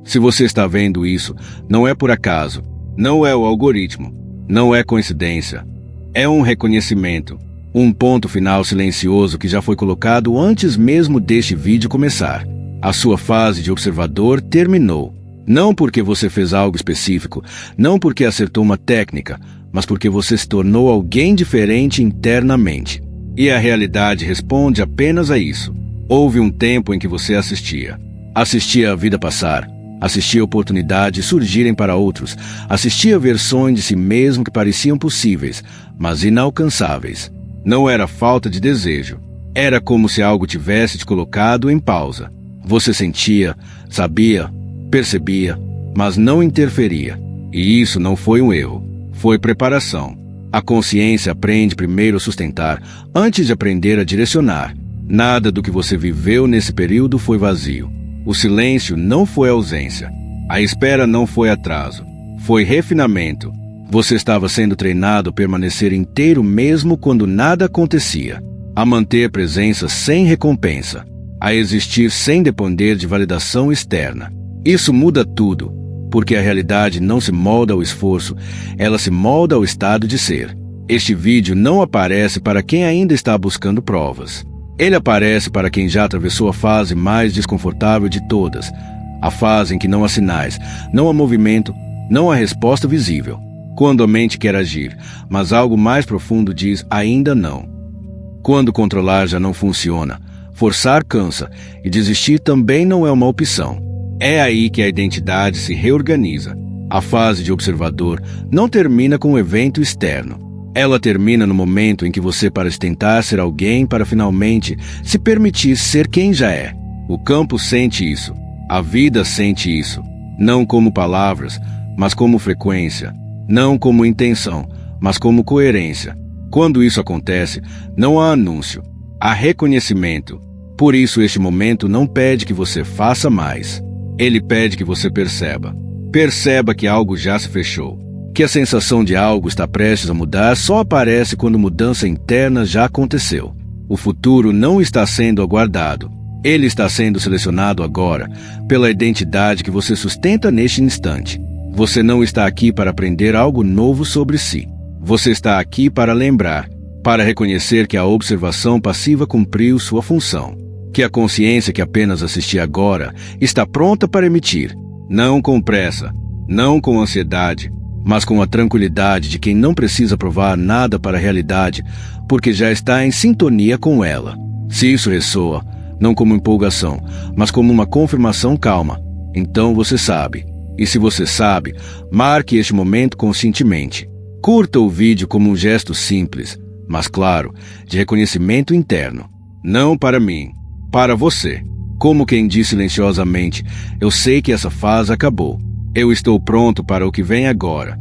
Se você está vendo isso, não é por acaso, não é o algoritmo, não é coincidência. É um reconhecimento, um ponto final silencioso que já foi colocado antes mesmo deste vídeo começar. A sua fase de observador terminou. Não porque você fez algo específico, não porque acertou uma técnica, mas porque você se tornou alguém diferente internamente. E a realidade responde apenas a isso. Houve um tempo em que você assistia. Assistia a vida passar. Assistia oportunidades surgirem para outros. Assistia versões de si mesmo que pareciam possíveis, mas inalcançáveis. Não era falta de desejo. Era como se algo tivesse te colocado em pausa. Você sentia, sabia, percebia, mas não interferia. E isso não foi um erro. Foi preparação. A consciência aprende primeiro a sustentar, antes de aprender a direcionar. Nada do que você viveu nesse período foi vazio. O silêncio não foi ausência. A espera não foi atraso. Foi refinamento. Você estava sendo treinado a permanecer inteiro mesmo quando nada acontecia. A manter presença sem recompensa. A existir sem depender de validação externa. Isso muda tudo, porque a realidade não se molda ao esforço, ela se molda ao estado de ser. Este vídeo não aparece para quem ainda está buscando provas. Ele aparece para quem já atravessou a fase mais desconfortável de todas, a fase em que não há sinais, não há movimento, não há resposta visível. Quando a mente quer agir, mas algo mais profundo diz ainda não. Quando controlar já não funciona, forçar cansa e desistir também não é uma opção. É aí que a identidade se reorganiza. A fase de observador não termina com um evento externo. Ela termina no momento em que você para de tentar ser alguém para finalmente se permitir ser quem já é. O campo sente isso. A vida sente isso. Não como palavras, mas como frequência. Não como intenção, mas como coerência. Quando isso acontece, não há anúncio. Há reconhecimento. Por isso este momento não pede que você faça mais. Ele pede que você perceba. Perceba que algo já se fechou. Que a sensação de algo está prestes a mudar só aparece quando mudança interna já aconteceu. O futuro não está sendo aguardado. Ele está sendo selecionado agora, pela identidade que você sustenta neste instante. Você não está aqui para aprender algo novo sobre si. Você está aqui para lembrar, para reconhecer que a observação passiva cumpriu sua função. Que a consciência que apenas assistia agora está pronta para emitir, não com pressa, não com ansiedade, mas com a tranquilidade de quem não precisa provar nada para a realidade, porque já está em sintonia com ela. Se isso ressoa, não como empolgação, mas como uma confirmação calma, então você sabe. E se você sabe, marque este momento conscientemente. Curta o vídeo como um gesto simples, mas claro, de reconhecimento interno. Não para mim, para você. Como quem diz silenciosamente, eu sei que essa fase acabou. Eu estou pronto para o que vem agora.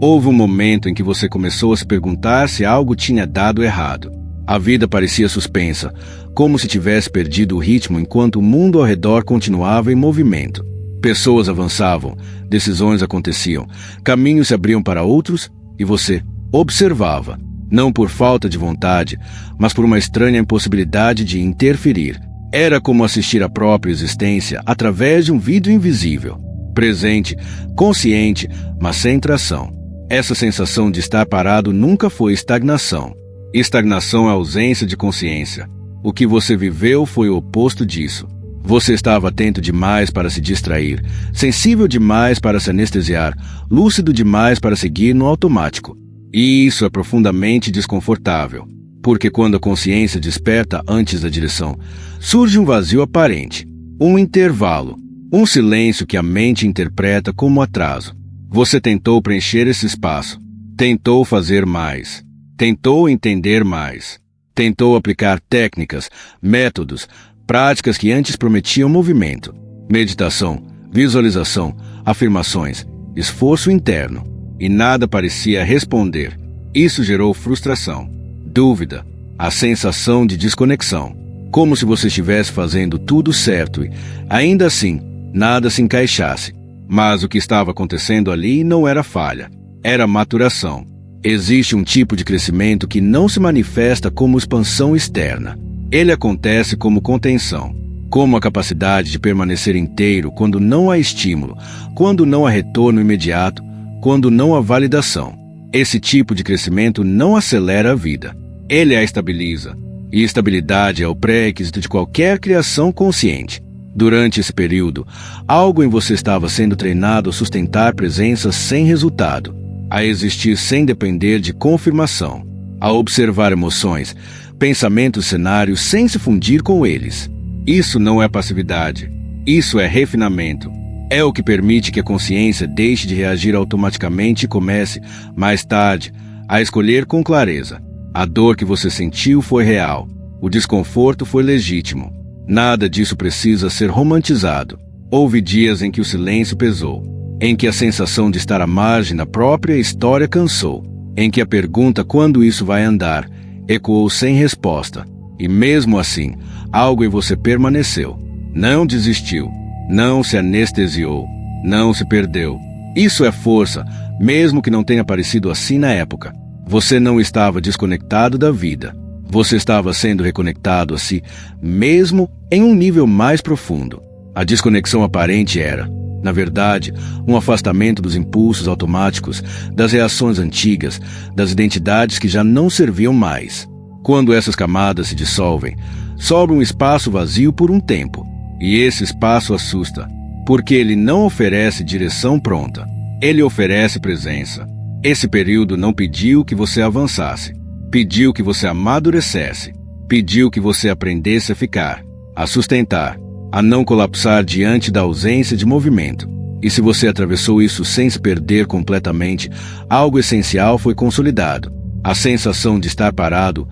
Houve um momento em que você começou a se perguntar se algo tinha dado errado. A vida parecia suspensa, como se tivesse perdido o ritmo enquanto o mundo ao redor continuava em movimento. Pessoas avançavam, decisões aconteciam, caminhos se abriam para outros e você observava. Não por falta de vontade, mas por uma estranha impossibilidade de interferir. Era como assistir à própria existência através de um vidro invisível. Presente, consciente, mas sem tração. Essa sensação de estar parado nunca foi estagnação. Estagnação é ausência de consciência. O que você viveu foi o oposto disso. Você estava atento demais para se distrair, sensível demais para se anestesiar, lúcido demais para seguir no automático. E isso é profundamente desconfortável, porque quando a consciência desperta antes da direção, surge um vazio aparente, um intervalo, um silêncio que a mente interpreta como atraso. Você tentou preencher esse espaço, tentou fazer mais, tentou entender mais, tentou aplicar técnicas, métodos, práticas que antes prometiam movimento, meditação, visualização, afirmações, esforço interno. E nada parecia responder. Isso gerou frustração, dúvida, a sensação de desconexão. Como se você estivesse fazendo tudo certo e, ainda assim, nada se encaixasse. Mas o que estava acontecendo ali não era falha, era maturação. Existe um tipo de crescimento que não se manifesta como expansão externa. Ele acontece como contenção. como a capacidade de permanecer inteiro quando não há estímulo, quando não há retorno imediato, quando não há validação. Esse tipo de crescimento não acelera a vida, ele a estabiliza. E estabilidade é o pré-requisito de qualquer criação consciente. Durante esse período, algo em você estava sendo treinado a sustentar presença sem resultado, a existir sem depender de confirmação, a observar emoções, pensamentos e cenários sem se fundir com eles. Isso não é passividade, isso é refinamento. É o que permite que a consciência deixe de reagir automaticamente e comece, mais tarde, a escolher com clareza. A dor que você sentiu foi real, o desconforto foi legítimo. Nada disso precisa ser romantizado. Houve dias em que o silêncio pesou, em que a sensação de estar à margem da própria história cansou, em que a pergunta "quando isso vai andar?" ecoou sem resposta. E mesmo assim, algo em você permaneceu. Não desistiu, não se anestesiou, não se perdeu. Isso é força, mesmo que não tenha parecido assim na época. Você não estava desconectado da vida. Você estava sendo reconectado a si mesmo em um nível mais profundo. A desconexão aparente era, na verdade, um afastamento dos impulsos automáticos, das reações antigas, das identidades que já não serviam mais. Quando essas camadas se dissolvem, sobra um espaço vazio por um tempo. E esse espaço assusta, porque ele não oferece direção pronta. Ele oferece presença. Esse período não pediu que você avançasse. Pediu que você amadurecesse. Pediu que você aprendesse a ficar, a sustentar, a não colapsar diante da ausência de movimento. E se você atravessou isso sem se perder completamente, algo essencial foi consolidado. A sensação de estar parado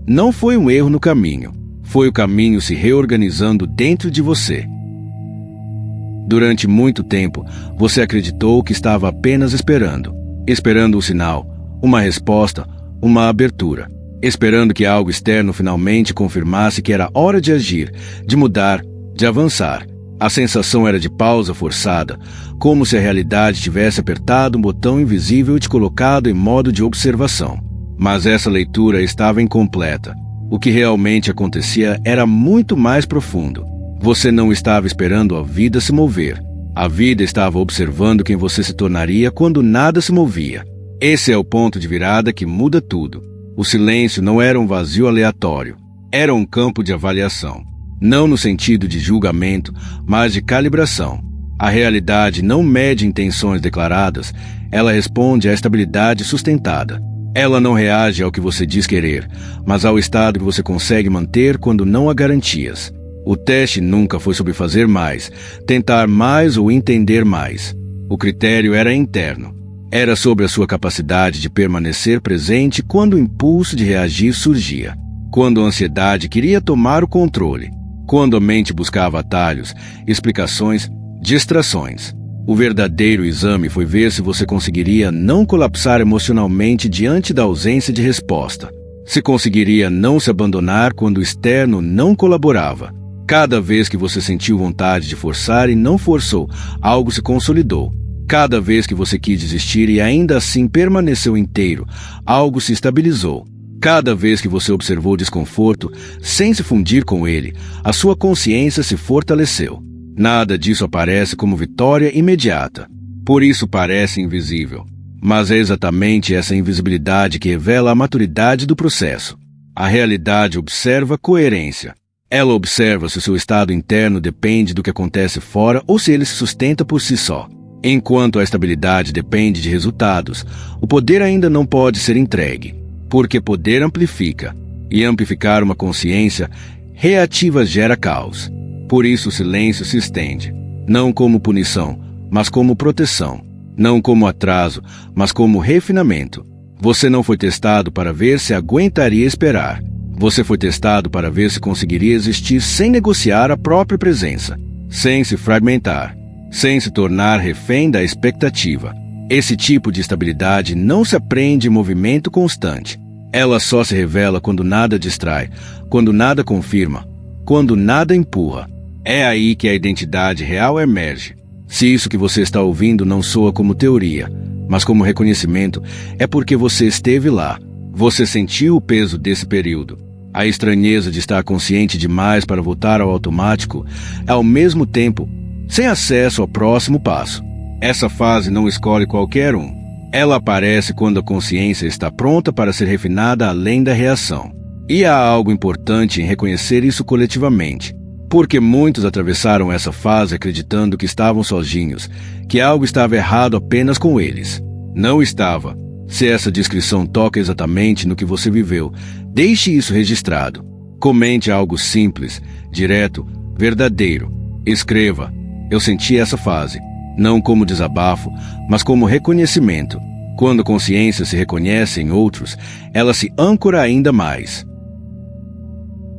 não foi um erro no caminho, foi o caminho se reorganizando dentro de você. Durante muito tempo, você acreditou que estava apenas esperando um sinal, uma resposta, uma abertura, esperando que algo externo finalmente confirmasse que era hora de agir, de mudar, de avançar. A sensação era de pausa forçada, como se a realidade tivesse apertado um botão invisível e te colocado em modo de observação. Mas essa leitura estava incompleta. O que realmente acontecia era muito mais profundo. Você não estava esperando a vida se mover. A vida estava observando quem você se tornaria quando nada se movia. Esse é o ponto de virada que muda tudo. O silêncio não era um vazio aleatório. Era um campo de avaliação. Não no sentido de julgamento, mas de calibração. A realidade não mede intenções declaradas, ela responde à estabilidade sustentada. Ela não reage ao que você diz querer, mas ao estado que você consegue manter quando não há garantias. O teste nunca foi sobre fazer mais, tentar mais ou entender mais. O critério era interno. Era sobre a sua capacidade de permanecer presente quando o impulso de reagir surgia. Quando a ansiedade queria tomar o controle. Quando a mente buscava atalhos, explicações, distrações. O verdadeiro exame foi ver se você conseguiria não colapsar emocionalmente diante da ausência de resposta. Se conseguiria não se abandonar quando o externo não colaborava. Cada vez que você sentiu vontade de forçar e não forçou, algo se consolidou. Cada vez que você quis desistir e ainda assim permaneceu inteiro, algo se estabilizou. Cada vez que você observou o desconforto, sem se fundir com ele, a sua consciência se fortaleceu. Nada disso aparece como vitória imediata. Por isso parece invisível. Mas é exatamente essa invisibilidade que revela a maturidade do processo. A realidade observa coerência. Ela observa se o seu estado interno depende do que acontece fora ou se ele se sustenta por si só. Enquanto a estabilidade depende de resultados, o poder ainda não pode ser entregue, porque poder amplifica, e amplificar uma consciência reativa gera caos. Por isso o silêncio se estende, não como punição, mas como proteção, não como atraso, mas como refinamento. Você não foi testado para ver se aguentaria esperar. Você foi testado para ver se conseguiria existir sem negociar a própria presença, sem se fragmentar, sem se tornar refém da expectativa. Esse tipo de estabilidade não se aprende em movimento constante. Ela só se revela quando nada distrai, quando nada confirma, quando nada empurra. É aí que a identidade real emerge. Se isso que você está ouvindo não soa como teoria, mas como reconhecimento, é porque você esteve lá. Você sentiu o peso desse período. A estranheza de estar consciente demais para voltar ao automático é, ao mesmo tempo, sem acesso ao próximo passo. Essa fase não escolhe qualquer um. Ela aparece quando a consciência está pronta para ser refinada além da reação. E há algo importante em reconhecer isso coletivamente, porque muitos atravessaram essa fase acreditando que estavam sozinhos, que algo estava errado apenas com eles. Não estava. Se essa descrição toca exatamente no que você viveu, deixe isso registrado. Comente algo simples, direto, verdadeiro. Escreva: eu senti essa fase, não como desabafo, mas como reconhecimento. Quando a consciência se reconhece em outros, ela se âncora ainda mais.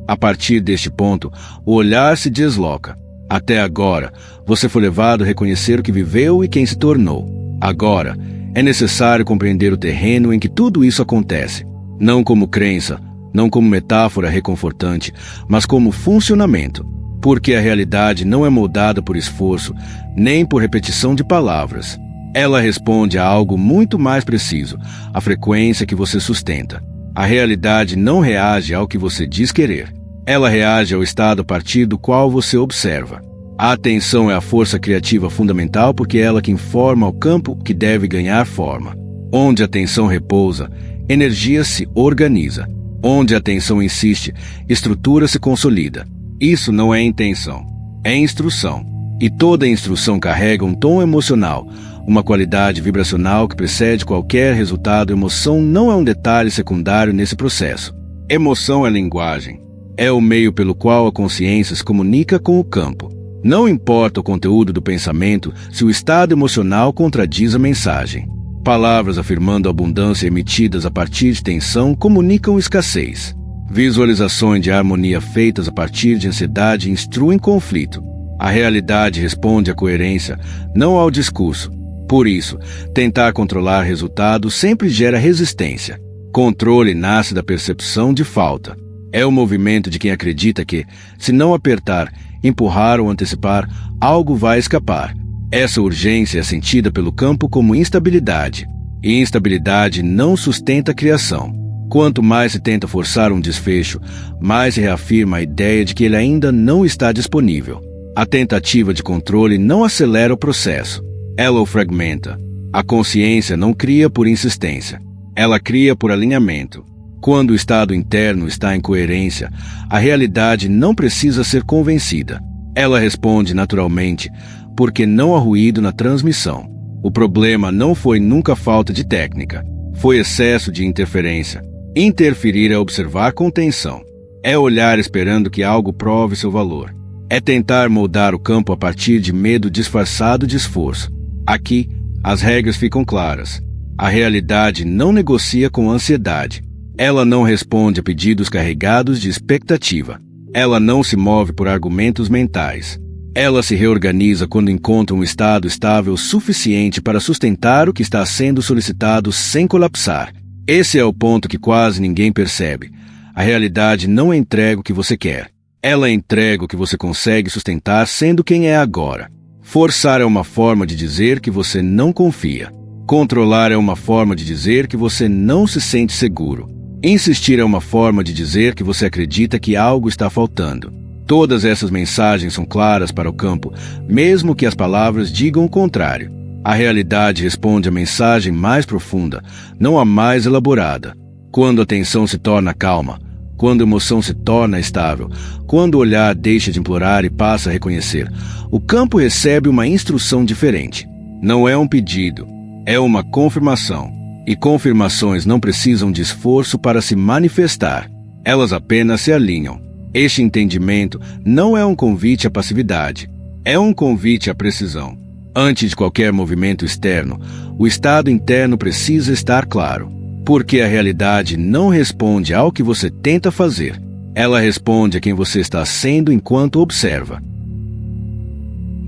A partir deste ponto, o olhar se desloca. Até agora, você foi levado a reconhecer o que viveu e quem se tornou. Agora, é necessário compreender o terreno em que tudo isso acontece, não como crença, não como metáfora reconfortante, mas como funcionamento, porque a realidade não é moldada por esforço, nem por repetição de palavras. Ela responde a algo muito mais preciso, a frequência que você sustenta. A realidade não reage ao que você diz querer. Ela reage ao estado a partir do qual você observa. A atenção é a força criativa fundamental porque é ela que informa o campo que deve ganhar forma. Onde a atenção repousa, energia se organiza. Onde a atenção insiste, estrutura se consolida. Isso não é intenção, é instrução. E toda instrução carrega um tom emocional, uma qualidade vibracional que precede qualquer resultado. Emoção não é um detalhe secundário nesse processo. Emoção é linguagem. É o meio pelo qual a consciência se comunica com o campo. Não importa o conteúdo do pensamento se o estado emocional contradiz a mensagem. Palavras afirmando abundância emitidas a partir de tensão comunicam escassez. Visualizações de harmonia feitas a partir de ansiedade instruem conflito. A realidade responde à coerência, não ao discurso. Por isso, tentar controlar resultados sempre gera resistência. Controle nasce da percepção de falta. É o movimento de quem acredita que, se não apertar, empurrar ou antecipar, algo vai escapar. Essa urgência é sentida pelo campo como instabilidade. E instabilidade não sustenta a criação. Quanto mais se tenta forçar um desfecho, mais se reafirma a ideia de que ele ainda não está disponível. A tentativa de controle não acelera o processo. Ela o fragmenta. A consciência não cria por insistência. Ela cria por alinhamento. Quando o estado interno está em coerência, a realidade não precisa ser convencida. Ela responde naturalmente, porque não há ruído na transmissão. O problema não foi nunca falta de técnica, foi excesso de interferência. Interferir é observar com tensão. É olhar esperando que algo prove seu valor. É tentar moldar o campo a partir de medo disfarçado de esforço. Aqui, as regras ficam claras. A realidade não negocia com a ansiedade. Ela não responde a pedidos carregados de expectativa. Ela não se move por argumentos mentais. Ela se reorganiza quando encontra um estado estável suficiente para sustentar o que está sendo solicitado sem colapsar. Esse é o ponto que quase ninguém percebe. A realidade não entrega o que você quer. Ela entrega o que você consegue sustentar sendo quem é agora. Forçar é uma forma de dizer que você não confia. Controlar é uma forma de dizer que você não se sente seguro. Insistir é uma forma de dizer que você acredita que algo está faltando. Todas essas mensagens são claras para o campo, mesmo que as palavras digam o contrário. A realidade responde à mensagem mais profunda, não a mais elaborada. Quando a tensão se torna calma, quando a emoção se torna estável, quando o olhar deixa de implorar e passa a reconhecer, o campo recebe uma instrução diferente. Não é um pedido, é uma confirmação. E confirmações não precisam de esforço para se manifestar. Elas apenas se alinham. Este entendimento não é um convite à passividade. É um convite à precisão. Antes de qualquer movimento externo, o estado interno precisa estar claro. Porque a realidade não responde ao que você tenta fazer. Ela responde a quem você está sendo enquanto observa.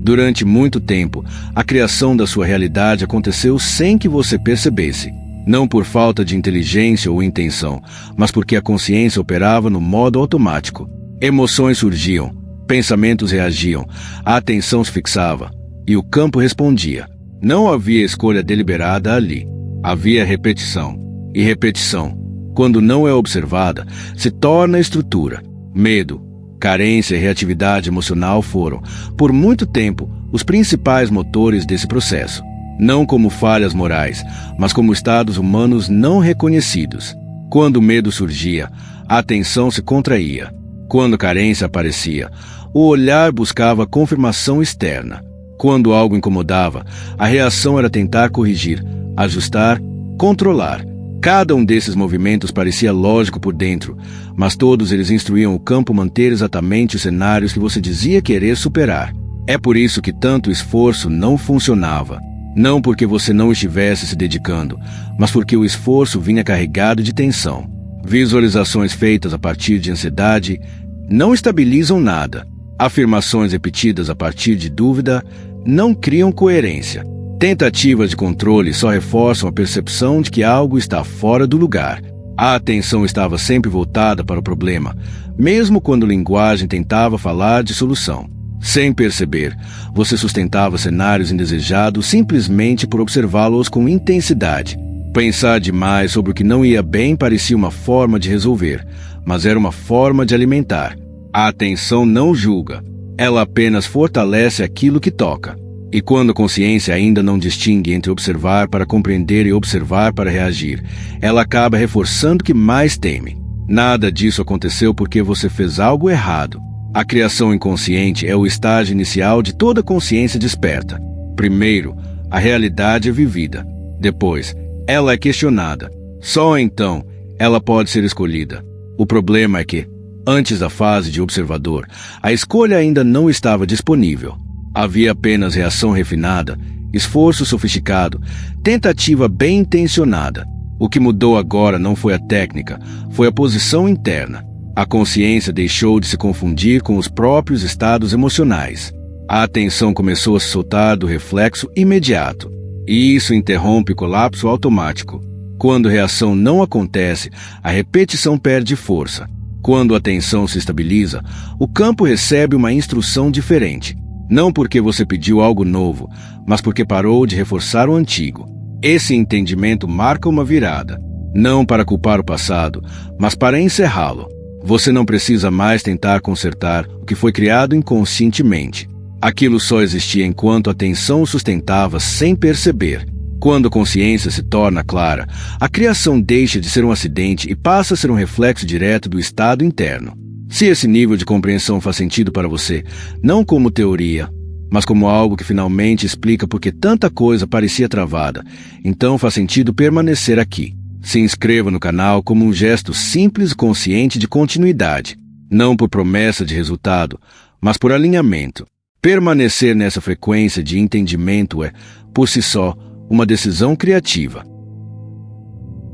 Durante muito tempo, a criação da sua realidade aconteceu sem que você percebesse. Não por falta de inteligência ou intenção, mas porque a consciência operava no modo automático. Emoções surgiam, pensamentos reagiam, a atenção se fixava, e o campo respondia. Não havia escolha deliberada ali. Havia repetição, e repetição, quando não é observada, se torna estrutura. Medo, carência e reatividade emocional foram, por muito tempo, os principais motores desse processo. Não como falhas morais, mas como estados humanos não reconhecidos. Quando o medo surgia, a atenção se contraía. Quando a carência aparecia, o olhar buscava confirmação externa. Quando algo incomodava, a reação era tentar corrigir, ajustar, controlar. Cada um desses movimentos parecia lógico por dentro, mas todos eles instruíam o campo manter exatamente os cenários que você dizia querer superar. É por isso que tanto esforço não funcionava. Não porque você não estivesse se dedicando, mas porque o esforço vinha carregado de tensão. Visualizações feitas a partir de ansiedade não estabilizam nada. Afirmações repetidas a partir de dúvida não criam coerência. Tentativas de controle só reforçam a percepção de que algo está fora do lugar. A atenção estava sempre voltada para o problema, mesmo quando a linguagem tentava falar de solução. Sem perceber, você sustentava cenários indesejados simplesmente por observá-los com intensidade. Pensar demais sobre o que não ia bem parecia uma forma de resolver, mas era uma forma de alimentar. A atenção não julga, ela apenas fortalece aquilo que toca. E quando a consciência ainda não distingue entre observar para compreender e observar para reagir, ela acaba reforçando o que mais teme. Nada disso aconteceu porque você fez algo errado. A criação inconsciente é o estágio inicial de toda consciência desperta. Primeiro, a realidade é vivida. Depois, ela é questionada. Só então, ela pode ser escolhida. O problema é que, antes da fase de observador, a escolha ainda não estava disponível. Havia apenas reação refinada, esforço sofisticado, tentativa bem intencionada. O que mudou agora não foi a técnica, foi a posição interna. A consciência deixou de se confundir com os próprios estados emocionais. A atenção começou a se soltar do reflexo imediato. E isso interrompe o colapso automático. Quando a reação não acontece, a repetição perde força. Quando a atenção se estabiliza, o campo recebe uma instrução diferente. Não porque você pediu algo novo, mas porque parou de reforçar o antigo. Esse entendimento marca uma virada. Não para culpar o passado, mas para encerrá-lo. Você não precisa mais tentar consertar o que foi criado inconscientemente. Aquilo só existia enquanto a atenção o sustentava sem perceber. Quando a consciência se torna clara, a criação deixa de ser um acidente e passa a ser um reflexo direto do estado interno. Se esse nível de compreensão faz sentido para você, não como teoria, mas como algo que finalmente explica por que tanta coisa parecia travada, então faz sentido permanecer aqui. Se inscreva no canal como um gesto simples e consciente de continuidade, não por promessa de resultado, mas por alinhamento. Permanecer nessa frequência de entendimento é, por si só, uma decisão criativa.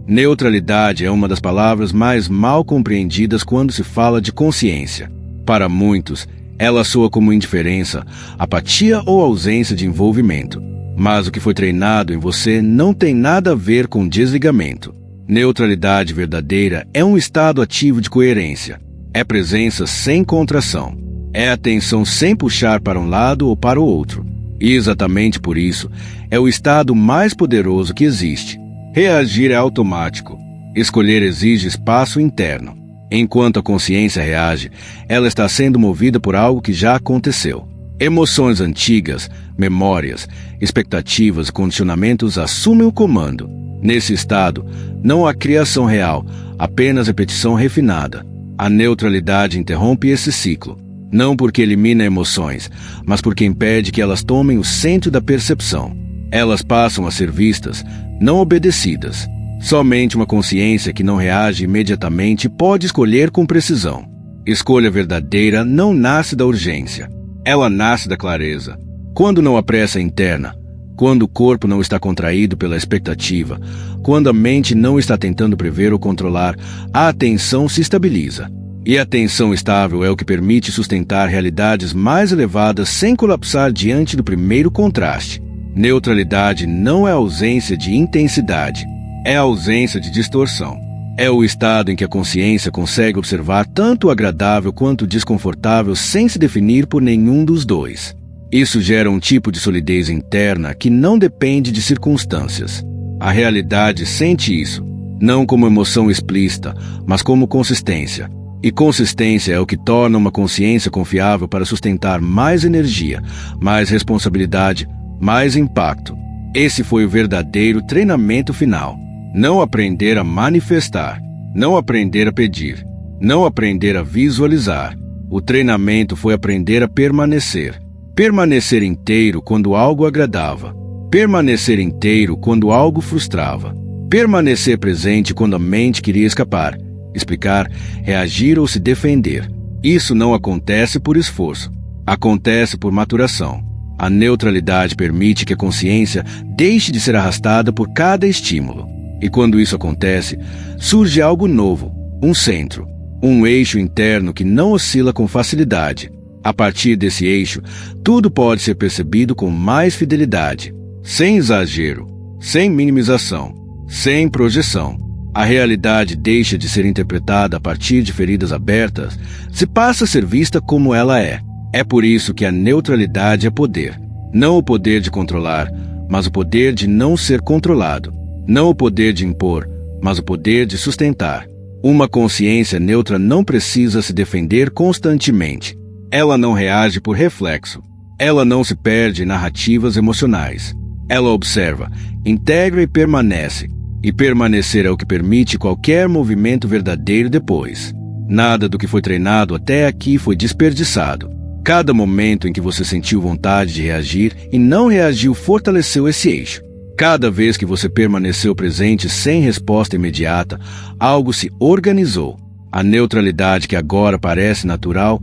Neutralidade é uma das palavras mais mal compreendidas quando se fala de consciência. Para muitos, ela soa como indiferença, apatia ou ausência de envolvimento. Mas o que foi treinado em você não tem nada a ver com desligamento. Neutralidade verdadeira é um estado ativo de coerência. É presença sem contração. É atenção sem puxar para um lado ou para o outro. E exatamente por isso, é o estado mais poderoso que existe. Reagir é automático. Escolher exige espaço interno. Enquanto a consciência reage, ela está sendo movida por algo que já aconteceu. Emoções antigas, memórias, expectativas e condicionamentos assumem o comando. Nesse estado, não há criação real, apenas repetição refinada. A neutralidade interrompe esse ciclo. Não porque elimina emoções, mas porque impede que elas tomem o centro da percepção. Elas passam a ser vistas, não obedecidas. Somente uma consciência que não reage imediatamente pode escolher com precisão. Escolha verdadeira não nasce da urgência. Ela nasce da clareza. Quando não há pressa interna, quando o corpo não está contraído pela expectativa, quando a mente não está tentando prever ou controlar, a atenção se estabiliza. E a atenção estável é o que permite sustentar realidades mais elevadas sem colapsar diante do primeiro contraste. Neutralidade não é ausência de intensidade, é ausência de distorção. É o estado em que a consciência consegue observar tanto o agradável quanto o desconfortável sem se definir por nenhum dos dois. Isso gera um tipo de solidez interna que não depende de circunstâncias. A realidade sente isso. não como emoção explícita, mas como consistência. E consistência é o que torna uma consciência confiável para sustentar mais energia, mais responsabilidade, mais impacto. Esse foi o verdadeiro treinamento final. Não aprender a manifestar, não aprender a pedir, não aprender a visualizar. O treinamento foi aprender a permanecer. Permanecer inteiro quando algo agradava. Permanecer inteiro quando algo frustrava. Permanecer presente quando a mente queria escapar, explicar, reagir ou se defender. Isso não acontece por esforço. Acontece por maturação. A neutralidade permite que a consciência deixe de ser arrastada por cada estímulo. E quando isso acontece, surge algo novo, um centro, um eixo interno que não oscila com facilidade. A partir desse eixo, tudo pode ser percebido com mais fidelidade, sem exagero, sem minimização, sem projeção. A realidade deixa de ser interpretada a partir de feridas abertas, se passa a ser vista como ela é. É por isso que a neutralidade é poder. Não o poder de controlar, mas o poder de não ser controlado. Não o poder de impor, mas o poder de sustentar. Uma consciência neutra não precisa se defender constantemente. Ela não reage por reflexo. Ela não se perde em narrativas emocionais. Ela observa, integra e permanece. E permanecer é o que permite qualquer movimento verdadeiro depois. Nada do que foi treinado até aqui foi desperdiçado. Cada momento em que você sentiu vontade de reagir e não reagiu fortaleceu esse eixo. Cada vez que você permaneceu presente sem resposta imediata, algo se organizou. A neutralidade que agora parece natural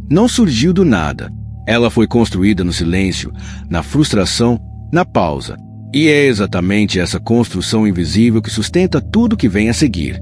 não surgiu do nada. Ela foi construída no silêncio, na frustração, na pausa. E é exatamente essa construção invisível que sustenta tudo que vem a seguir.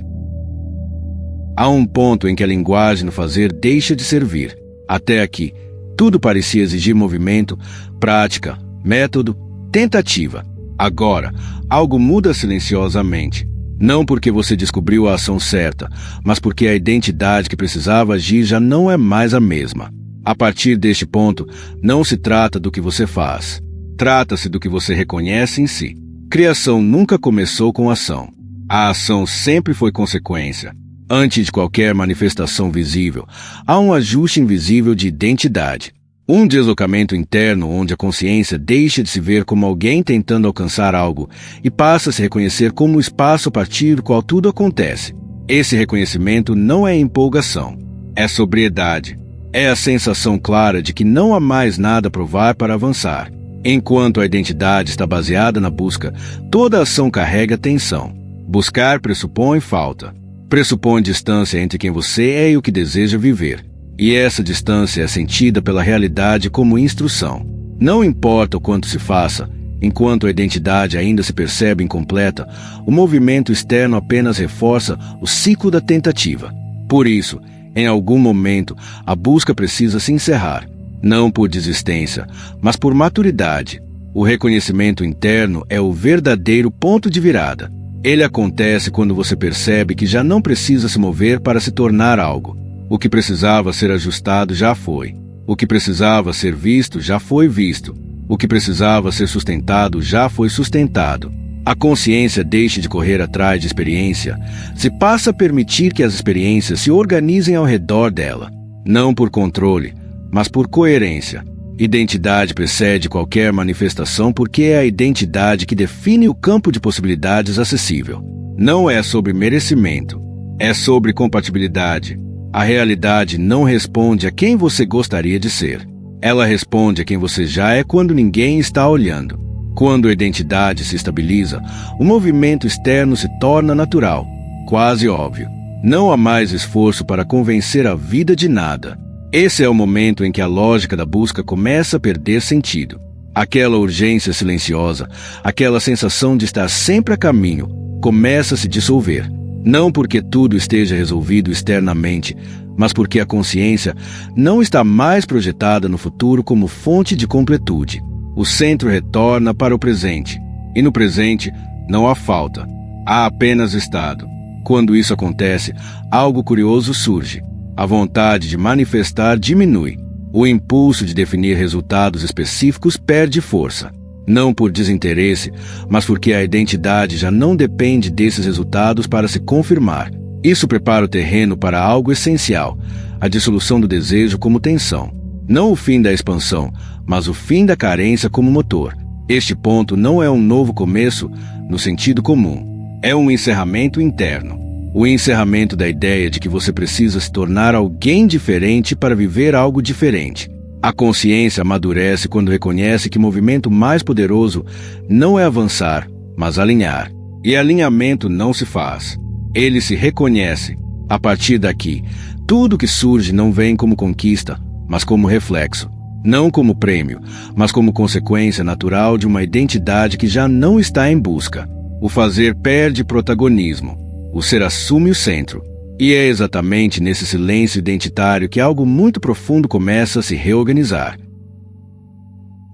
Há um ponto em que a linguagem no fazer deixa de servir. Até aqui, tudo parecia exigir movimento, prática, método, tentativa. Agora, algo muda silenciosamente. Não porque você descobriu a ação certa, mas porque a identidade que precisava agir já não é mais a mesma. A partir deste ponto, não se trata do que você faz. Trata-se do que você reconhece em si. Criação nunca começou com ação. A ação sempre foi consequência. Antes de qualquer manifestação visível, há um ajuste invisível de identidade. Um deslocamento interno onde a consciência deixa de se ver como alguém tentando alcançar algo e passa a se reconhecer como o espaço a partir do qual tudo acontece. Esse reconhecimento não é empolgação, é sobriedade. É a sensação clara de que não há mais nada a provar para avançar. Enquanto a identidade está baseada na busca, toda ação carrega tensão. Buscar pressupõe falta. Pressupõe distância entre quem você é e o que deseja viver. E essa distância é sentida pela realidade como instrução. Não importa o quanto se faça, enquanto a identidade ainda se percebe incompleta, o movimento externo apenas reforça o ciclo da tentativa. Por isso, em algum momento, a busca precisa se encerrar, não por desistência, mas por maturidade. O reconhecimento interno é o verdadeiro ponto de virada. Ele acontece quando você percebe que já não precisa se mover para se tornar algo. O que precisava ser ajustado já foi. O que precisava ser visto já foi visto. O que precisava ser sustentado já foi sustentado. A consciência deixa de correr atrás de experiência, se passa a permitir que as experiências se organizem ao redor dela. Não por controle, mas por coerência. Identidade precede qualquer manifestação porque é a identidade que define o campo de possibilidades acessível. Não é sobre merecimento, é sobre compatibilidade. A realidade não responde a quem você gostaria de ser. Ela responde a quem você já é quando ninguém está olhando. Quando a identidade se estabiliza, o movimento externo se torna natural, quase óbvio. Não há mais esforço para convencer a vida de nada. Esse é o momento em que a lógica da busca começa a perder sentido. Aquela urgência silenciosa, aquela sensação de estar sempre a caminho, começa a se dissolver. Não porque tudo esteja resolvido externamente, mas porque a consciência não está mais projetada no futuro como fonte de completude. O centro retorna para o presente, e no presente não há falta, há apenas estado. Quando isso acontece, algo curioso surge. A vontade de manifestar diminui. O impulso de definir resultados específicos perde força. Não por desinteresse, mas porque a identidade já não depende desses resultados para se confirmar. Isso prepara o terreno para algo essencial, a dissolução do desejo como tensão. Não o fim da expansão, mas o fim da carência como motor. Este ponto não é um novo começo no sentido comum. É um encerramento interno. O encerramento da ideia de que você precisa se tornar alguém diferente para viver algo diferente. A consciência amadurece quando reconhece que o movimento mais poderoso não é avançar, mas alinhar. E alinhamento não se faz. Ele se reconhece. A partir daqui, tudo que surge não vem como conquista, mas como reflexo. Não como prêmio, mas como consequência natural de uma identidade que já não está em busca. O fazer perde protagonismo. O ser assume o centro. E é exatamente nesse silêncio identitário que algo muito profundo começa a se reorganizar.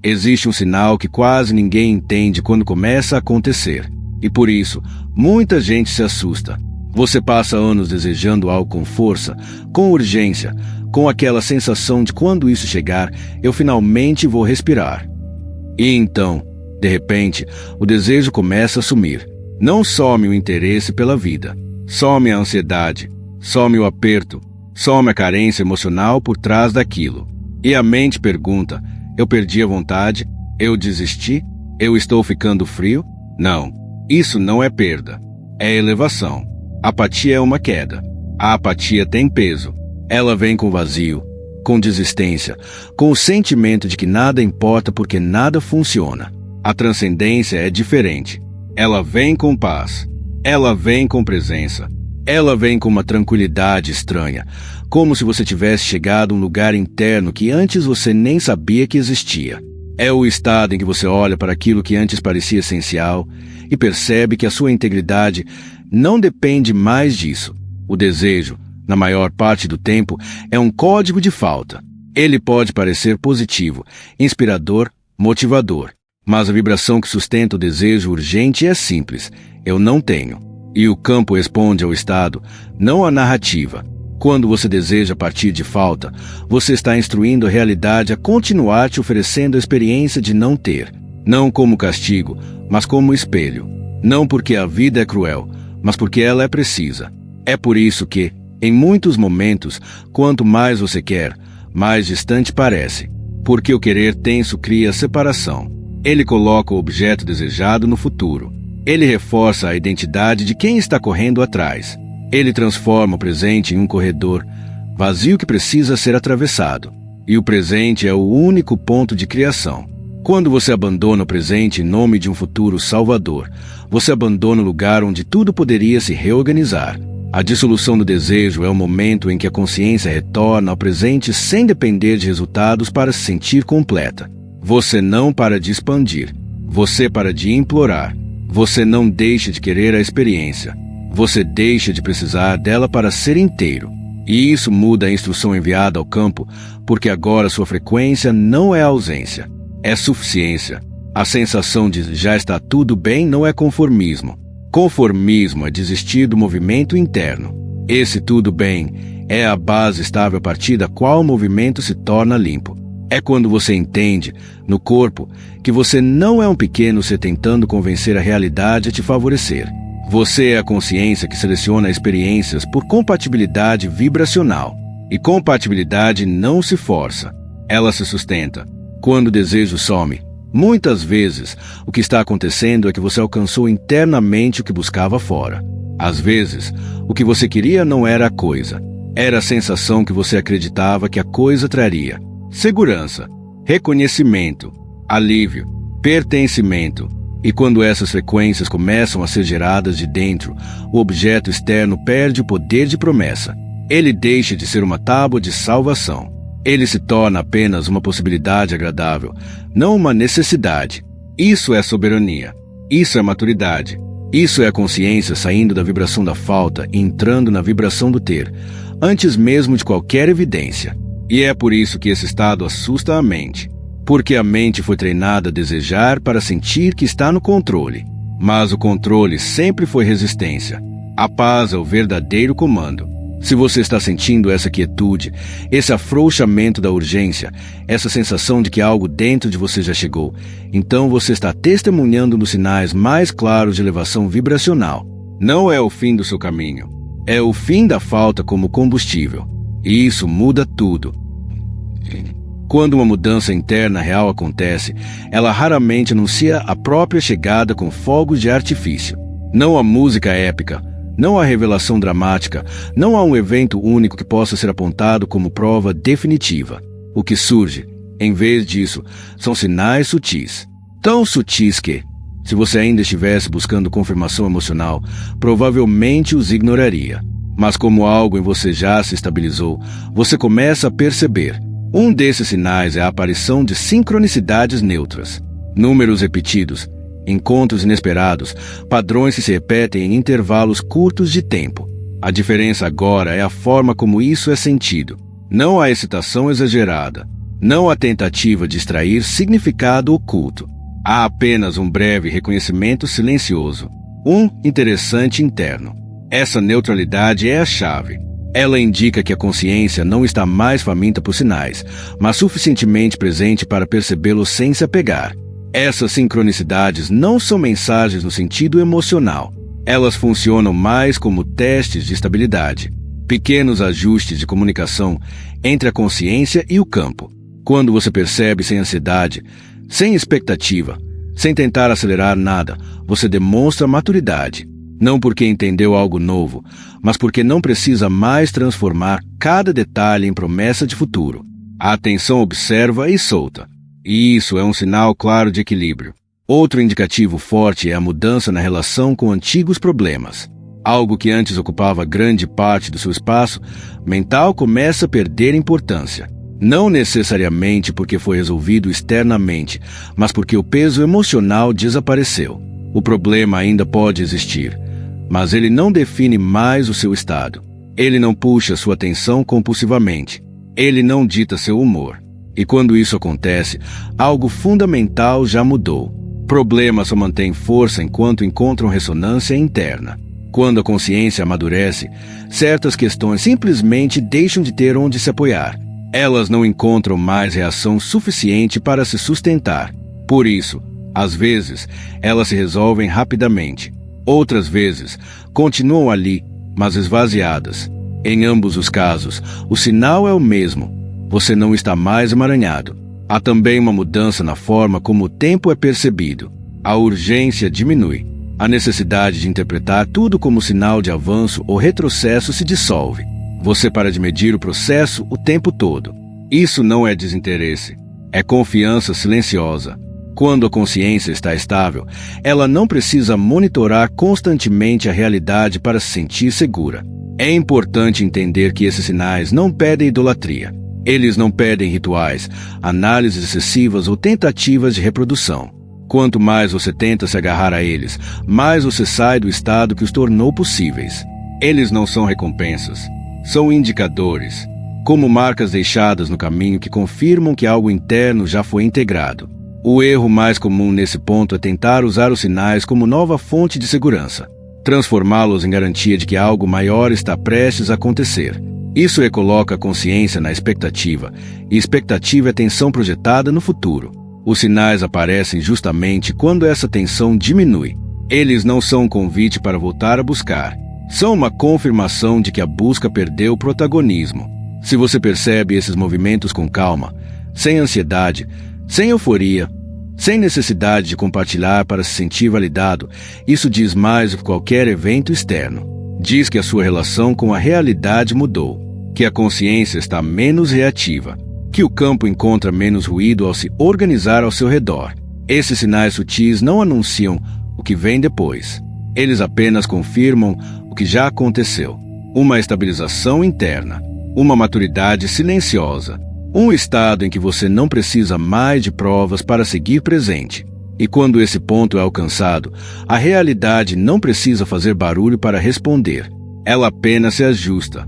Existe um sinal que quase ninguém entende quando começa a acontecer. E por isso, muita gente se assusta. Você passa anos desejando algo com força, com urgência, com aquela sensação de quando isso chegar, eu finalmente vou respirar. E então, de repente, o desejo começa a sumir. Não some o interesse pela vida. Some a ansiedade. Some o aperto, some a carência emocional por trás daquilo. E a mente pergunta, eu perdi a vontade? Eu desisti? Eu estou ficando frio? Não, isso não é perda, é elevação. Apatia é uma queda. A apatia tem peso. Ela vem com vazio, com desistência, com o sentimento de que nada importa porque nada funciona. A transcendência é diferente. Ela vem com paz. Ela vem com presença. Ela vem com uma tranquilidade estranha, como se você tivesse chegado a um lugar interno que antes você nem sabia que existia. É o estado em que você olha para aquilo que antes parecia essencial e percebe que a sua integridade não depende mais disso. O desejo, na maior parte do tempo, é um código de falta. Ele pode parecer positivo, inspirador, motivador, mas a vibração que sustenta o desejo urgente é simples: eu não tenho. E o campo responde ao estado, não à narrativa. Quando você deseja partir de falta, você está instruindo a realidade a continuar te oferecendo a experiência de não ter. Não como castigo, mas como espelho. Não porque a vida é cruel, mas porque ela é precisa. É por isso que, em muitos momentos, quanto mais você quer, mais distante parece. Porque o querer tenso cria separação. Ele coloca o objeto desejado no futuro. Ele reforça a identidade de quem está correndo atrás. Ele transforma o presente em um corredor vazio que precisa ser atravessado. E o presente é o único ponto de criação. Quando você abandona o presente em nome de um futuro salvador, você abandona o lugar onde tudo poderia se reorganizar. A dissolução do desejo é o momento em que a consciência retorna ao presente sem depender de resultados para se sentir completa. Você não para de expandir. Você para de implorar. Você não deixa de querer a experiência. Você deixa de precisar dela para ser inteiro. E isso muda a instrução enviada ao campo, porque agora sua frequência não é ausência, é suficiência. A sensação de já está tudo bem não é conformismo. Conformismo é desistir do movimento interno. Esse tudo bem é a base estável a partir da qual o movimento se torna limpo. É quando você entende, no corpo, que você não é um pequeno ser tentando convencer a realidade a te favorecer. Você é a consciência que seleciona experiências por compatibilidade vibracional. E compatibilidade não se força, ela se sustenta. Quando o desejo some, muitas vezes, o que está acontecendo é que você alcançou internamente o que buscava fora. Às vezes, o que você queria não era a coisa, era a sensação que você acreditava que a coisa traria. Segurança, reconhecimento, alívio, pertencimento. E quando essas frequências começam a ser geradas de dentro, o objeto externo perde o poder de promessa. Ele deixa de ser uma tábua de salvação. Ele se torna apenas uma possibilidade agradável, não uma necessidade. Isso é soberania. Isso é maturidade. Isso é a consciência saindo da vibração da falta e entrando na vibração do ter, antes mesmo de qualquer evidência. E é por isso que esse estado assusta a mente. Porque a mente foi treinada a desejar para sentir que está no controle. Mas o controle sempre foi resistência. A paz é o verdadeiro comando. Se você está sentindo essa quietude, esse afrouxamento da urgência, essa sensação de que algo dentro de você já chegou, então você está testemunhando nos sinais mais claros de elevação vibracional. Não é o fim do seu caminho, é o fim da falta como combustível. E isso muda tudo. Quando uma mudança interna real acontece, ela raramente anuncia a própria chegada com fogos de artifício. Não há música épica, não há revelação dramática, não há um evento único que possa ser apontado como prova definitiva. O que surge, em vez disso, são sinais sutis. Tão sutis que, se você ainda estivesse buscando confirmação emocional, provavelmente os ignoraria. Mas como algo em você já se estabilizou, você começa a perceber. Um desses sinais é a aparição de sincronicidades neutras. Números repetidos, encontros inesperados, padrões que se repetem em intervalos curtos de tempo. A diferença agora é a forma como isso é sentido. Não há excitação exagerada. Não há tentativa de extrair significado oculto. Há apenas um breve reconhecimento silencioso. Um interessante interno. Essa neutralidade é a chave. Ela indica que a consciência não está mais faminta por sinais, mas suficientemente presente para percebê-los sem se apegar. Essas sincronicidades não são mensagens no sentido emocional. Elas funcionam mais como testes de estabilidade, pequenos ajustes de comunicação entre a consciência e o campo. Quando você percebe sem ansiedade, sem expectativa, sem tentar acelerar nada, você demonstra maturidade. Não porque entendeu algo novo, mas porque não precisa mais transformar cada detalhe em promessa de futuro. A atenção observa e solta. E isso é um sinal claro de equilíbrio. Outro indicativo forte é a mudança na relação com antigos problemas. Algo que antes ocupava grande parte do seu espaço mental começa a perder importância. Não necessariamente porque foi resolvido externamente, mas porque o peso emocional desapareceu. O problema ainda pode existir, mas ele não define mais o seu estado. Ele não puxa sua atenção compulsivamente. Ele não dita seu humor. E quando isso acontece, algo fundamental já mudou. Problemas só mantêm força enquanto encontram ressonância interna. Quando a consciência amadurece, certas questões simplesmente deixam de ter onde se apoiar. Elas não encontram mais reação suficiente para se sustentar. Por isso, às vezes, elas se resolvem rapidamente. Outras vezes, continuam ali, mas esvaziadas. Em ambos os casos, o sinal é o mesmo. Você não está mais emaranhado. Há também uma mudança na forma como o tempo é percebido. A urgência diminui. A necessidade de interpretar tudo como sinal de avanço ou retrocesso se dissolve. Você para de medir o processo o tempo todo. Isso não é desinteresse. É confiança silenciosa. Quando a consciência está estável, ela não precisa monitorar constantemente a realidade para se sentir segura. É importante entender que esses sinais não pedem idolatria. Eles não pedem rituais, análises excessivas ou tentativas de reprodução. Quanto mais você tenta se agarrar a eles, mais você sai do estado que os tornou possíveis. Eles não são recompensas, são indicadores, como marcas deixadas no caminho que confirmam que algo interno já foi integrado. O erro mais comum nesse ponto é tentar usar os sinais como nova fonte de segurança, transformá-los em garantia de que algo maior está prestes a acontecer. Isso recoloca a consciência na expectativa, e expectativa é tensão projetada no futuro. Os sinais aparecem justamente quando essa tensão diminui. Eles não são um convite para voltar a buscar. São uma confirmação de que a busca perdeu protagonismo. Se você percebe esses movimentos com calma, sem ansiedade, sem euforia, sem necessidade de compartilhar para se sentir validado, isso diz mais do que qualquer evento externo. Diz que a sua relação com a realidade mudou, que a consciência está menos reativa, que o campo encontra menos ruído ao se organizar ao seu redor. Esses sinais sutis não anunciam o que vem depois. Eles apenas confirmam o que já aconteceu. Uma estabilização interna, uma maturidade silenciosa, um estado em que você não precisa mais de provas para seguir presente. E quando esse ponto é alcançado, a realidade não precisa fazer barulho para responder. Ela apenas se ajusta.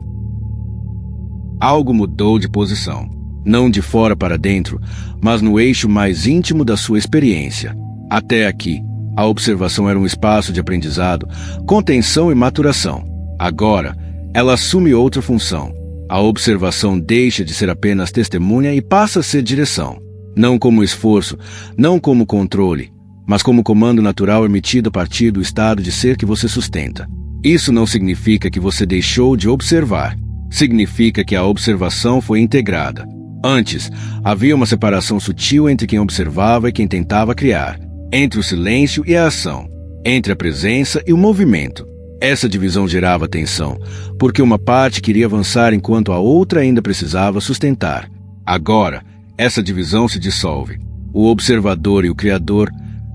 Algo mudou de posição. Não de fora para dentro, mas no eixo mais íntimo da sua experiência. Até aqui, a observação era um espaço de aprendizado, contenção e maturação. Agora, ela assume outra função. A observação deixa de ser apenas testemunha e passa a ser direção. Não como esforço, não como controle, mas como comando natural emitido a partir do estado de ser que você sustenta. Isso não significa que você deixou de observar. Significa que a observação foi integrada. Antes, havia uma separação sutil entre quem observava e quem tentava criar, entre o silêncio e a ação, entre a presença e o movimento. Essa divisão gerava tensão, porque uma parte queria avançar enquanto a outra ainda precisava sustentar. Agora, essa divisão se dissolve. O observador e o criador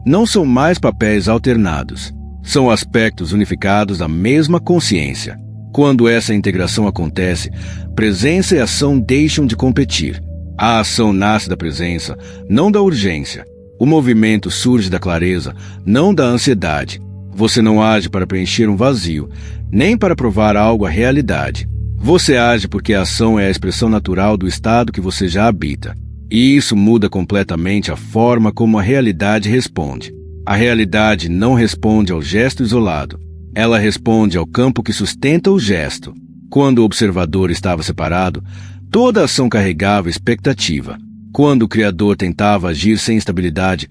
não são mais papéis alternados. São aspectos unificados da mesma consciência. Quando essa integração acontece, presença e ação deixam de competir. A ação nasce da presença, não da urgência. O movimento surge da clareza, não da ansiedade. Você não age para preencher um vazio, nem para provar algo à realidade. Você age porque a ação é a expressão natural do estado que você já habita. E isso muda completamente a forma como a realidade responde. A realidade não responde ao gesto isolado. Ela responde ao campo que sustenta o gesto. Quando o observador estava separado, toda ação carregava expectativa. Quando o criador tentava agir sem estabilidade,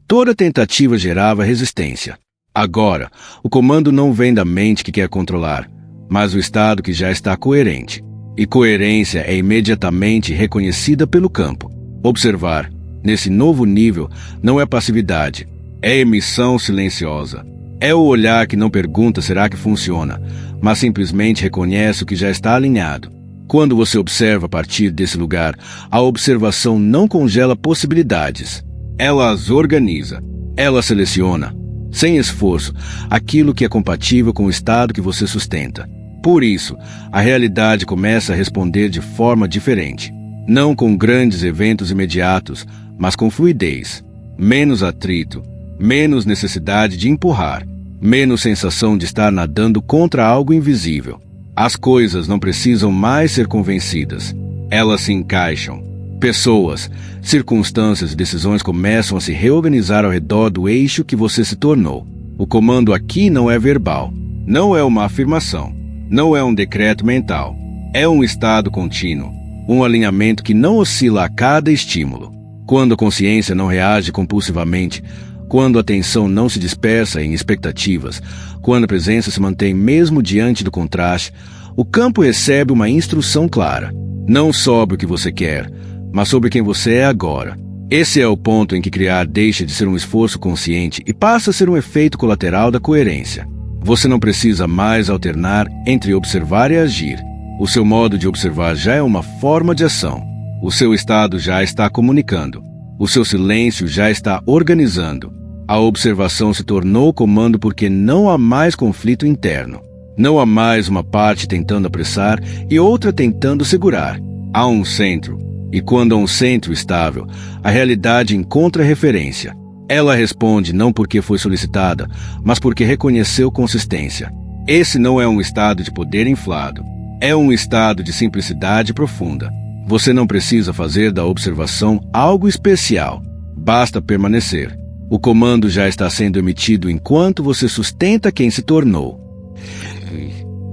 toda tentativa gerava resistência. Agora, o comando não vem da mente que quer controlar, mas o estado que já está coerente. E coerência é imediatamente reconhecida pelo campo. Observar, nesse novo nível, não é passividade, é emissão silenciosa. É o olhar que não pergunta será que funciona, mas simplesmente reconhece o que já está alinhado. Quando você observa a partir desse lugar, a observação não congela possibilidades. Ela as organiza. Ela seleciona, sem esforço, aquilo que é compatível com o estado que você sustenta. Por isso, a realidade começa a responder de forma diferente. Não com grandes eventos imediatos, mas com fluidez. Menos atrito, menos necessidade de empurrar, menos sensação de estar nadando contra algo invisível. As coisas não precisam mais ser convencidas. Elas se encaixam. Pessoas, circunstâncias e decisões começam a se reorganizar ao redor do eixo que você se tornou. O comando aqui não é verbal, não é uma afirmação, não é um decreto mental. É um estado contínuo, um alinhamento que não oscila a cada estímulo. Quando a consciência não reage compulsivamente, quando a atenção não se dispersa em expectativas, quando a presença se mantém mesmo diante do contraste, o campo recebe uma instrução clara. Não sobre o que você quer, mas sobre quem você é agora. Esse é o ponto em que criar deixa de ser um esforço consciente e passa a ser um efeito colateral da coerência. Você não precisa mais alternar entre observar e agir. O seu modo de observar já é uma forma de ação. O seu estado já está comunicando. O seu silêncio já está organizando. A observação se tornou comando porque não há mais conflito interno. Não há mais uma parte tentando apressar e outra tentando segurar. Há um centro. E quando há um centro estável, a realidade encontra referência. Ela responde não porque foi solicitada, mas porque reconheceu consistência. Esse não é um estado de poder inflado. É um estado de simplicidade profunda. Você não precisa fazer da observação algo especial. Basta permanecer. O comando já está sendo emitido enquanto você sustenta quem se tornou.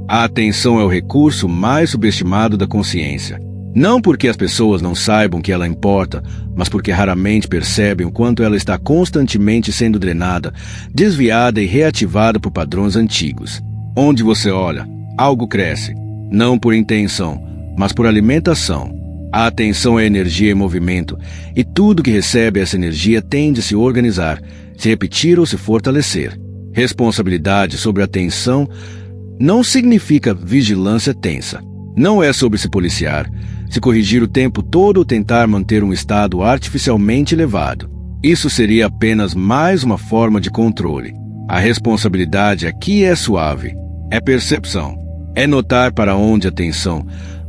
A atenção é o recurso mais subestimado da consciência. Não porque as pessoas não saibam que ela importa, mas porque raramente percebem o quanto ela está constantemente sendo drenada, desviada e reativada por padrões antigos. Onde você olha, algo cresce. Não por intenção, mas por alimentação. A atenção é energia em movimento, e tudo que recebe essa energia tende a se organizar, se repetir ou se fortalecer. Responsabilidade sobre a atenção não significa vigilância tensa. Não é sobre se policiar, se corrigir o tempo todo ou tentar manter um estado artificialmente elevado. Isso seria apenas mais uma forma de controle. A responsabilidade aqui é suave, é percepção, é notar para onde a atenção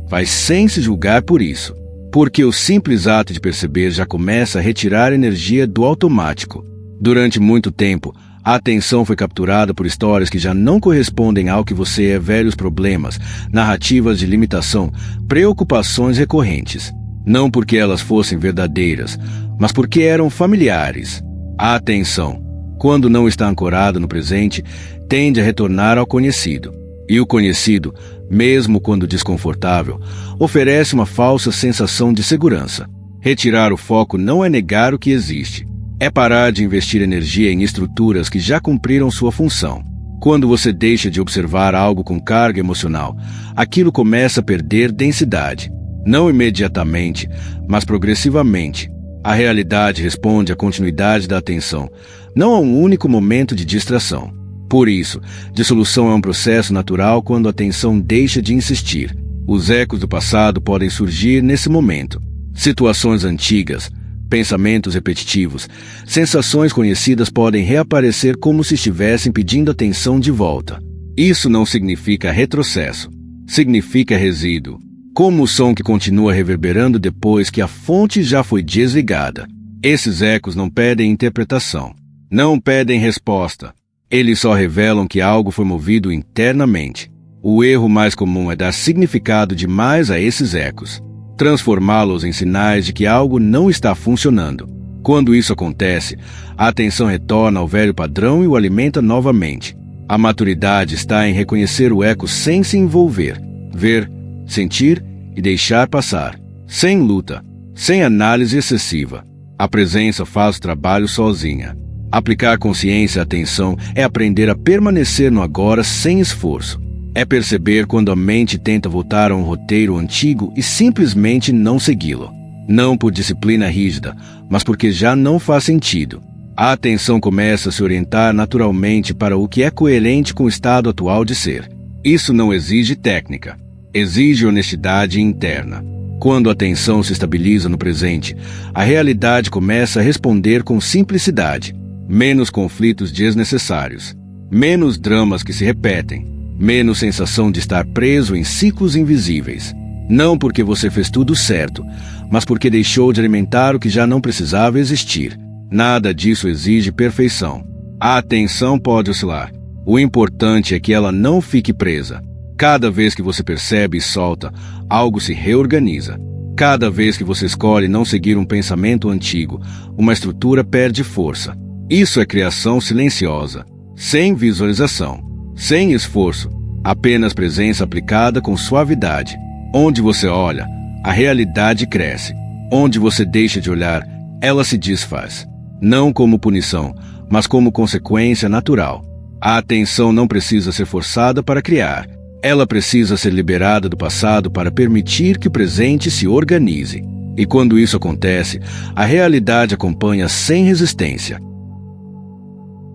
vai sem se julgar por isso, porque o simples ato de perceber já começa a retirar energia do automático. Durante muito tempo, a atenção foi capturada por histórias que já não correspondem ao que você é, velhos problemas, narrativas de limitação, preocupações recorrentes. Não porque elas fossem verdadeiras, mas porque eram familiares. A atenção, quando não está ancorada no presente, tende a retornar ao conhecido. E o conhecido, mesmo quando desconfortável, oferece uma falsa sensação de segurança. Retirar o foco não é negar o que existe. É parar de investir energia em estruturas que já cumpriram sua função. Quando você deixa de observar algo com carga emocional, aquilo começa a perder densidade. Não imediatamente, mas progressivamente. A realidade responde à continuidade da atenção, não a um único momento de distração. Por isso, dissolução é um processo natural quando a atenção deixa de insistir. Os ecos do passado podem surgir nesse momento. Situações antigas, pensamentos repetitivos, sensações conhecidas podem reaparecer como se estivessem pedindo atenção de volta. Isso não significa retrocesso, significa resíduo, como o som que continua reverberando depois que a fonte já foi desligada. Esses ecos não pedem interpretação, não pedem resposta. Eles só revelam que algo foi movido internamente. O erro mais comum é dar significado demais a esses ecos, transformá-los em sinais de que algo não está funcionando. Quando isso acontece, a atenção retorna ao velho padrão e o alimenta novamente. A maturidade está em reconhecer o eco sem se envolver, ver, sentir e deixar passar, sem luta, sem análise excessiva. A presença faz o trabalho sozinha. Aplicar consciência e atenção é aprender a permanecer no agora sem esforço. É perceber quando a mente tenta voltar a um roteiro antigo e simplesmente não segui-lo. Não por disciplina rígida, mas porque já não faz sentido. A atenção começa a se orientar naturalmente para o que é coerente com o estado atual de ser. Isso não exige técnica, exige honestidade interna. Quando a atenção se estabiliza no presente, a realidade começa a responder com simplicidade. Menos conflitos desnecessários, menos dramas que se repetem, menos sensação de estar preso em ciclos invisíveis. Não porque você fez tudo certo, mas porque deixou de alimentar o que já não precisava existir. Nada disso exige perfeição. A atenção pode oscilar. O importante é que ela não fique presa. Cada vez que você percebe e solta, algo se reorganiza. Cada vez que você escolhe não seguir um pensamento antigo, uma estrutura perde força. Isso é criação silenciosa, sem visualização, sem esforço, apenas presença aplicada com suavidade. Onde você olha, a realidade cresce. Onde você deixa de olhar, ela se desfaz. Não como punição, mas como consequência natural. A atenção não precisa ser forçada para criar. Ela precisa ser liberada do passado para permitir que o presente se organize. E quando isso acontece, a realidade acompanha sem resistência.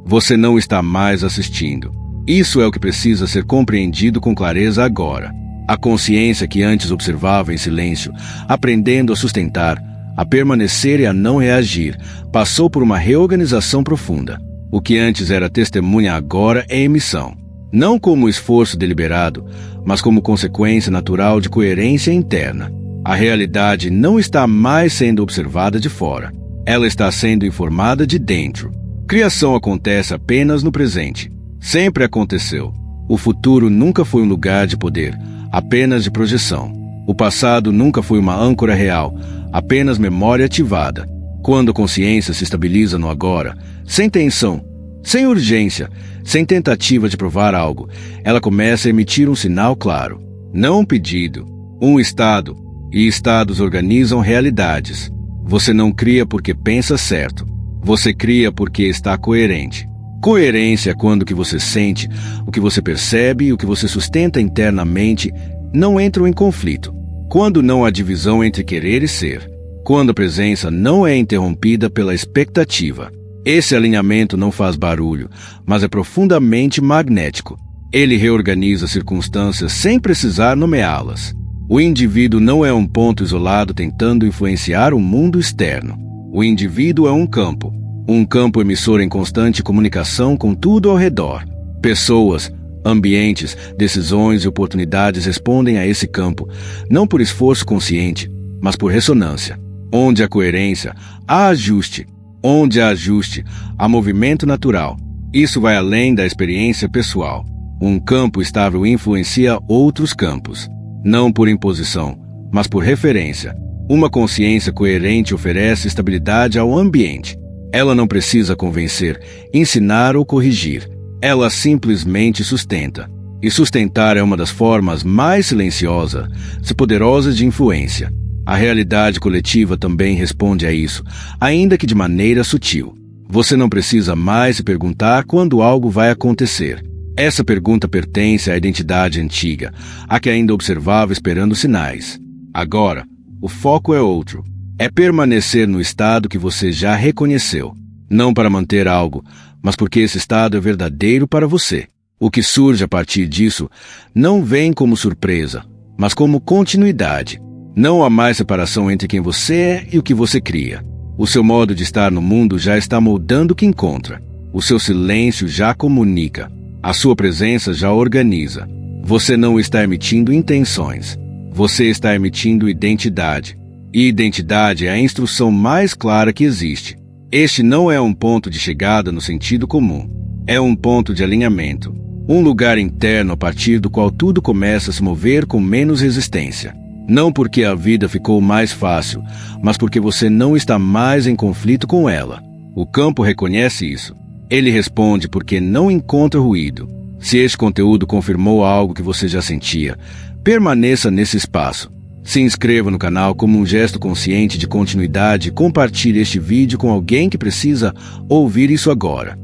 Você não está mais assistindo. Isso é o que precisa ser compreendido com clareza agora. A consciência que antes observava em silêncio, aprendendo a sustentar, a permanecer e a não reagir, passou por uma reorganização profunda. O que antes era testemunha agora é emissão. Não como esforço deliberado, mas como consequência natural de coerência interna. A realidade não está mais sendo observada de fora. Ela está sendo informada de dentro. Criação acontece apenas no presente. Sempre aconteceu. O futuro nunca foi um lugar de poder, apenas de projeção. O passado nunca foi uma âncora real, apenas memória ativada. Quando a consciência se estabiliza no agora, sem tensão, sem urgência, sem tentativa de provar algo, ela começa a emitir um sinal claro. Não um pedido, um estado. E estados organizam realidades. Você não cria porque pensa certo. Você cria porque está coerente. Coerência é quando o que você sente, o que você percebe e o que você sustenta internamente não entram em conflito. Quando não há divisão entre querer e ser. Quando a presença não é interrompida pela expectativa. Esse alinhamento não faz barulho, mas é profundamente magnético. Ele reorganiza circunstâncias sem precisar nomeá-las. O indivíduo não é um ponto isolado tentando influenciar o mundo externo. O indivíduo é um campo emissor em constante comunicação com tudo ao redor. Pessoas, ambientes, decisões e oportunidades respondem a esse campo, não por esforço consciente, mas por ressonância. Onde há coerência, há ajuste. Onde há ajuste, há movimento natural. Isso vai além da experiência pessoal. Um campo estável influencia outros campos. Não por imposição, mas por referência. Uma consciência coerente oferece estabilidade ao ambiente. Ela não precisa convencer, ensinar ou corrigir. Ela simplesmente sustenta. E sustentar é uma das formas mais silenciosas e poderosas de influência. A realidade coletiva também responde a isso, ainda que de maneira sutil. Você não precisa mais se perguntar quando algo vai acontecer. Essa pergunta pertence à identidade antiga, a que ainda observava esperando sinais. Agora, o foco é outro. É permanecer no estado que você já reconheceu. Não para manter algo, mas porque esse estado é verdadeiro para você. O que surge a partir disso não vem como surpresa, mas como continuidade. Não há mais separação entre quem você é e o que você cria. O seu modo de estar no mundo já está moldando o que encontra. O seu silêncio já comunica. A sua presença já organiza. Você não está emitindo intenções. Você está emitindo identidade. E identidade é a instrução mais clara que existe. Este não é um ponto de chegada no sentido comum. É um ponto de alinhamento. Um lugar interno a partir do qual tudo começa a se mover com menos resistência. Não porque a vida ficou mais fácil, mas porque você não está mais em conflito com ela. O campo reconhece isso. Ele responde porque não encontra ruído. Se este conteúdo confirmou algo que você já sentia, permaneça nesse espaço. Se inscreva no canal como um gesto consciente de continuidade e compartilhe este vídeo com alguém que precisa ouvir isso agora.